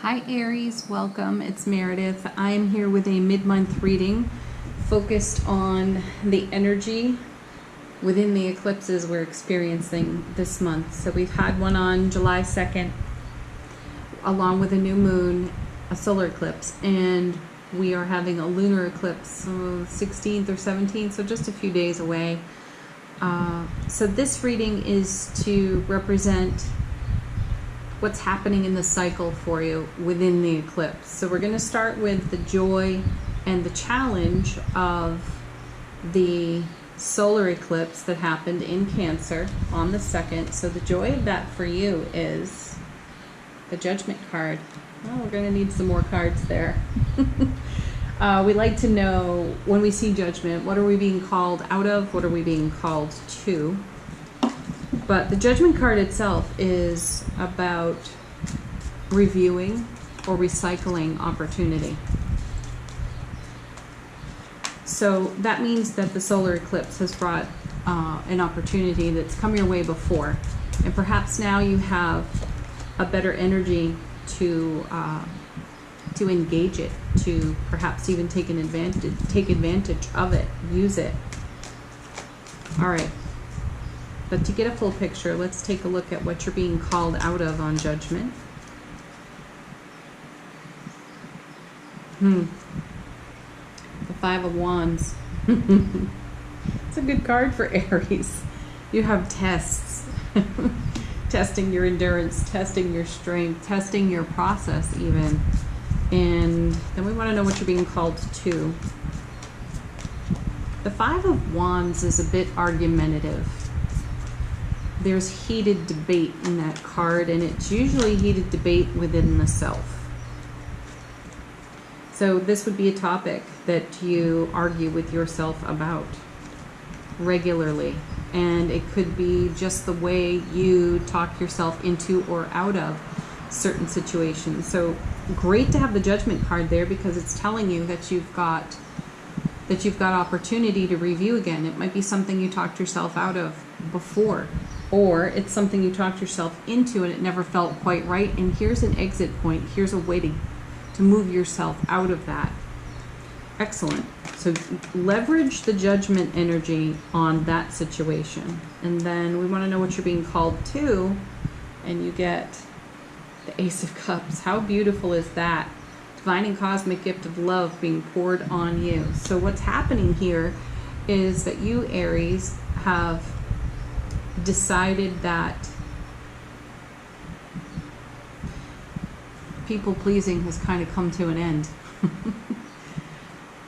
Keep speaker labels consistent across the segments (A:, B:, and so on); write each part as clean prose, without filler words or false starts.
A: Hi Aries, welcome. It's Meredith. I am here with a mid-month reading focused on the energy within the eclipses we're experiencing this month. So we've had one on July 2nd along with a new moon, a solar eclipse, and we are having a lunar eclipse, 16th or 17th, so just a few days away. So this reading is to represent what's happening in the cycle for you within the eclipse. So we're going to start with the joy and the challenge of the solar eclipse that happened in Cancer on the 2nd. So the joy of that for you is the Judgment card. Oh, we're going to need some more cards there. We like to know, when we see Judgment, what are we being called out of? What are we being called to? But the Judgment card itself is about reviewing or recycling opportunity. So that means that the solar eclipse has brought an opportunity that's come your way before. And perhaps now you have a better energy to engage it, to perhaps even take advantage of it, use it. All right. But to get a full picture, let's take a look at what you're being called out of on Judgment. The Five of Wands. It's a good card for Aries. You have tests. Testing your endurance, testing your strength, testing your process even. And then we want to know what you're being called to. The Five of Wands is a bit argumentative. There's heated debate in that card, and it's usually heated debate within the self. So this would be a topic that you argue with yourself about regularly, and it could be just the way you talk yourself into or out of certain situations. So great to have the Judgment card there, because it's telling you that you've got opportunity to review again. It might be something you talked yourself out of before, or it's something you talked yourself into and it never felt quite right, and here's an exit point. Here's a way to move yourself out of that. Excellent. So leverage the Judgment energy on that situation. And then we want to know what you're being called to, and you get the Ace of Cups. How beautiful is that? Divine and cosmic gift of love being poured on you. So what's happening here is that you, Aries, have decided that people pleasing has kind of come to an end.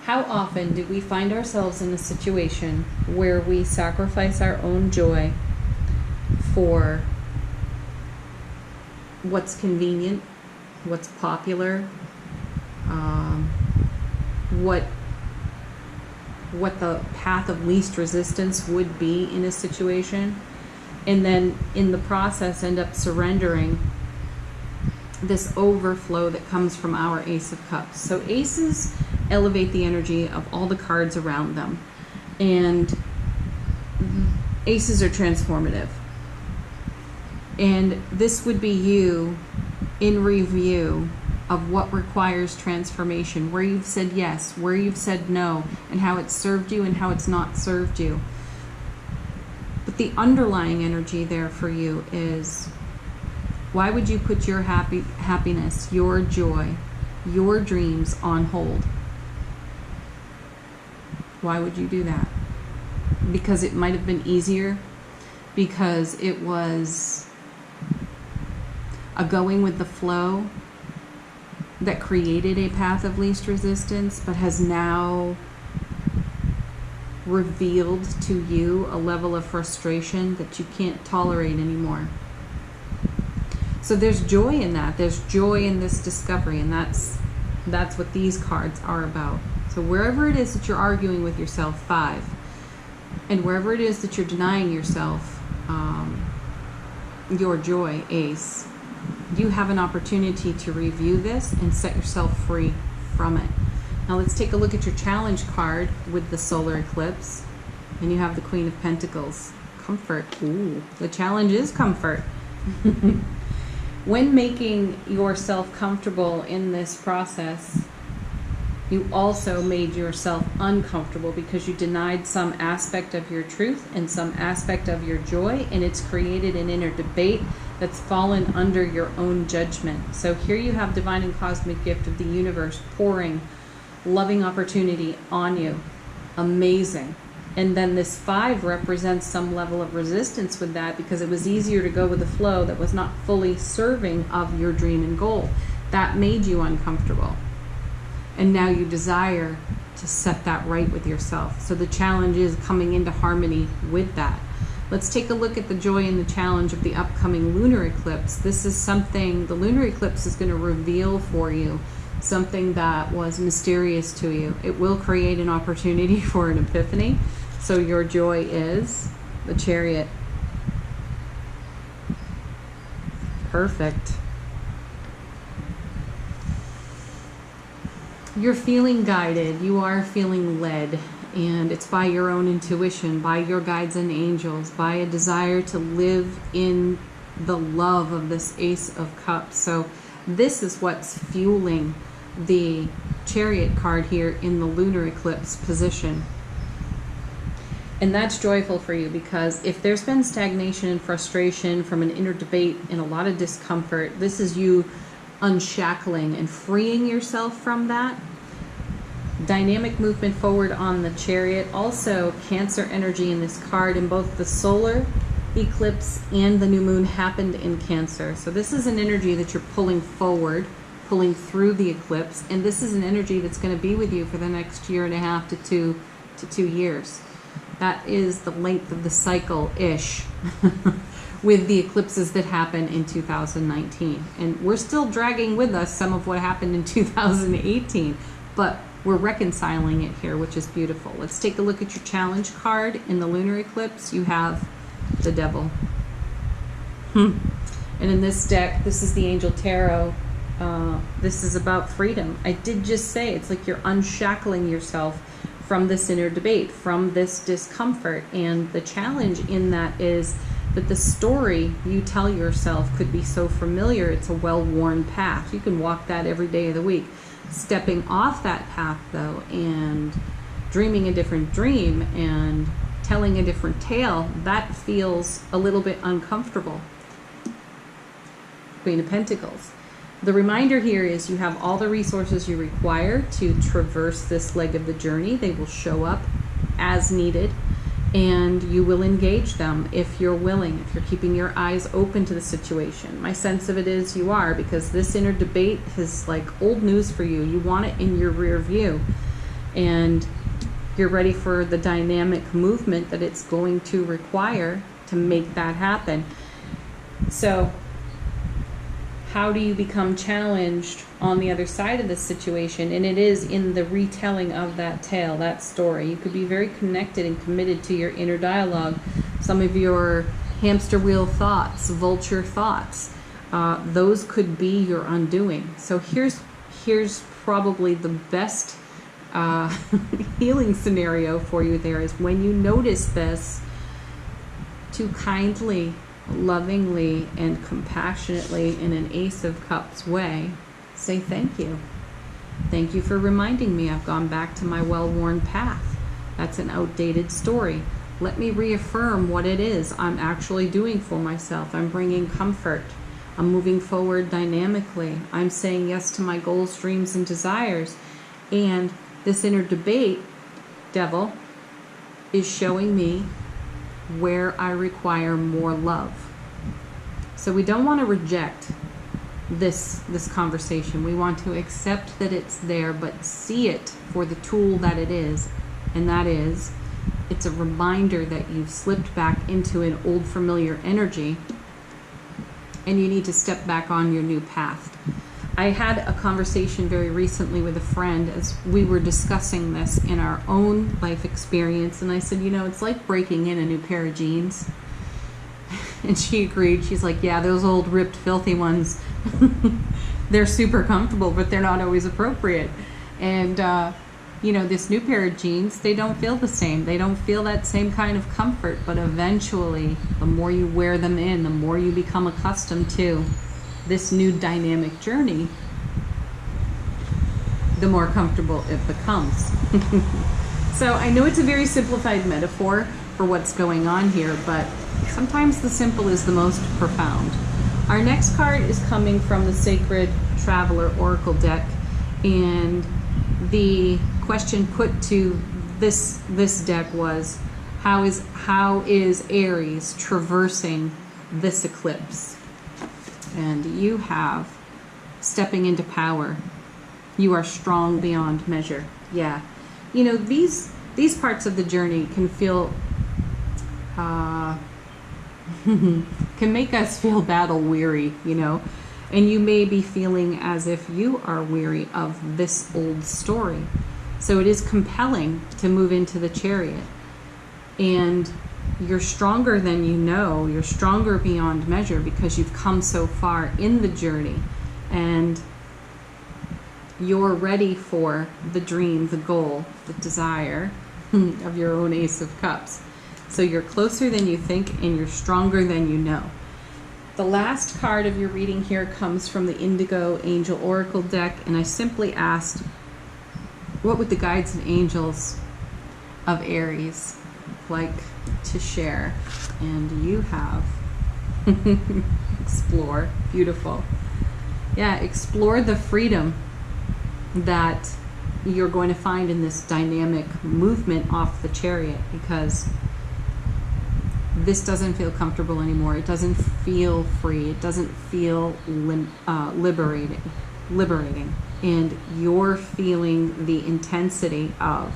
A: How often do we find ourselves in a situation where we sacrifice our own joy for what's convenient, what's popular, what the path of least resistance would be in a situation, and then in the process end up surrendering this overflow that comes from our Ace of Cups. So aces elevate the energy of all the cards around them, and aces are transformative. And this would be you in review of what requires transformation, where you've said yes, where you've said no, and how it's served you and how it's not served you. But the underlying energy there for you is, why would you put your happiness, your joy, your dreams on hold? Why would you do that? Because it might have been easier, because it was a going with the flow that created a path of least resistance, but has now revealed to you a level of frustration that you can't tolerate anymore. So there's joy in that. There's joy in this discovery, and that's what these cards are about. So wherever it is that you're arguing with yourself, 5, and wherever it is that you're denying yourself your joy, Ace, you have an opportunity to review this and set yourself free from it. Now let's take a look at your challenge card with the solar eclipse, and you have the Queen of Pentacles. Comfort. Ooh, the challenge is comfort. When making yourself comfortable in this process, you also made yourself uncomfortable because you denied some aspect of your truth and some aspect of your joy, and it's created an inner debate that's fallen under your own judgment. So here you have divine and cosmic gift of the universe pouring loving opportunity on you. Amazing. And then this 5 represents some level of resistance with that because it was easier to go with the flow that was not fully serving of your dream and goal. That made you uncomfortable. And now you desire to set that right with yourself. So the challenge is coming into harmony with that. Let's take a look at the joy and the challenge of the upcoming lunar eclipse. This is something, the lunar eclipse is going to reveal for you something that was mysterious to you. It will create an opportunity for an epiphany. So your joy is the Chariot. Perfect. You're feeling guided, you are feeling led, and it's by your own intuition, by your guides and angels, by a desire to live in the love of this Ace of Cups. So this is what's fueling the Chariot card here in the lunar eclipse position. And that's joyful for you because if there's been stagnation and frustration from an inner debate and a lot of discomfort, this is you unshackling and freeing yourself from that. Dynamic movement forward on the Chariot. Also Cancer energy in this card, and both the solar eclipse and the new moon happened in Cancer. So this is an energy that you're pulling forward, pulling through the eclipse, and this is an energy that's going to be with you for the next 1.5 to 2 years. That is the length of the cycle-ish with the eclipses that happen in 2019. And we're still dragging with us some of what happened in 2018, but we're reconciling it here, which is beautiful. Let's take a look at your challenge card. In the lunar eclipse, you have the Devil. And in this deck, this is the Angel Tarot. This is about freedom. I did just say it's like you're unshackling yourself from this inner debate, from this discomfort. And the challenge in that is that the story you tell yourself could be so familiar, it's a well-worn path. You can walk that every day of the week. Stepping off that path, though, and dreaming a different dream and telling a different tale, that feels a little bit uncomfortable. Queen of Pentacles. The reminder here is you have all the resources you require to traverse this leg of the journey. They will show up as needed, and you will engage them if you're willing, if you're keeping your eyes open to the situation. My sense of it is you are, because this inner debate is like old news for you. You want it in your rear view, and you're ready for the dynamic movement that it's going to require to make that happen. So how do you become challenged on the other side of this situation? And it is in the retelling of that tale, that story. You could be very connected and committed to your inner dialogue. Some of your hamster wheel thoughts, vulture thoughts, those could be your undoing. So here's probably the best healing scenario for you there is when you notice this, to kindly, lovingly, and compassionately, in an Ace of Cups way, say thank you. Thank you for reminding me I've gone back to my well-worn path. That's an outdated story. Let me reaffirm what it is I'm actually doing for myself. I'm bringing comfort. I'm moving forward dynamically. I'm saying yes to my goals, dreams, and desires. And this inner debate, Devil, is showing me where I require more love. So we don't want to reject this conversation. We want to accept that it's there, but see it for the tool that it is. And that is, it's a reminder that you've slipped back into an old familiar energy and you need to step back on your new path. I had a conversation very recently with a friend as we were discussing this in our own life experience, and I said, you know, it's like breaking in a new pair of jeans. And she agreed. She's like, yeah, those old ripped filthy ones, they're super comfortable, but they're not always appropriate. And you know, this new pair of jeans, they don't feel the same. They don't feel that same kind of comfort, but eventually the more you wear them in, the more you become accustomed to this new dynamic journey, the more comfortable it becomes. So I know it's a very simplified metaphor for what's going on here, but sometimes the simple is the most profound. Our next card is coming from the Sacred Traveler Oracle deck, and the question put to this deck was, how is Aries traversing this eclipse? And you have stepping into power. You are strong beyond measure. Yeah. You know, these parts of the journey can feel can make us feel battle weary, you know, and you may be feeling as if you are weary of this old story. So it is compelling to move into the Chariot, and you're stronger than you know. You're stronger beyond measure because you've come so far in the journey, and you're ready for the dream, the goal, the desire of your own Ace of Cups. So you're closer than you think, and you're stronger than you know. The last card of your reading here comes from the Indigo Angel Oracle deck, and I simply asked, what would the guides and angels of Aries like to share? And you have explore. Beautiful. Yeah, explore the freedom that you're going to find in this dynamic movement off the Chariot, because this doesn't feel comfortable anymore. It doesn't feel free. It doesn't feel liberating. And you're feeling the intensity of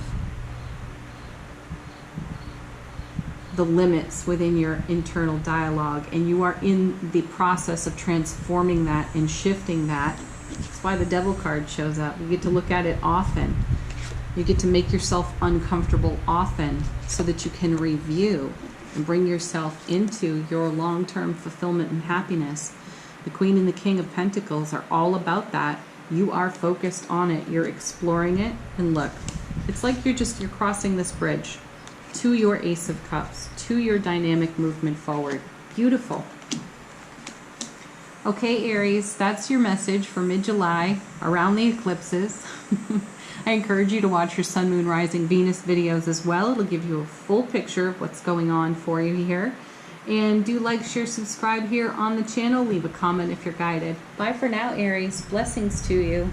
A: the limits within your internal dialogue, and you are in the process of transforming that and shifting that. That's why the Devil card shows up. You get to look at it often. You get to make yourself uncomfortable often so that you can review and bring yourself into your long-term fulfillment and happiness. The Queen and the King of Pentacles are all about that. You are focused on it. You're exploring it. And look, it's like you're crossing this bridge to your Ace of Cups, to your dynamic movement forward. Beautiful. Okay, Aries, that's your message for mid-July around the eclipses. I encourage you to watch your Sun, Moon, Rising, Venus videos as well. It'll give you a full picture of what's going on for you here. And do like, share, subscribe here on the channel. Leave a comment if you're guided. Bye for now, Aries. Blessings to you.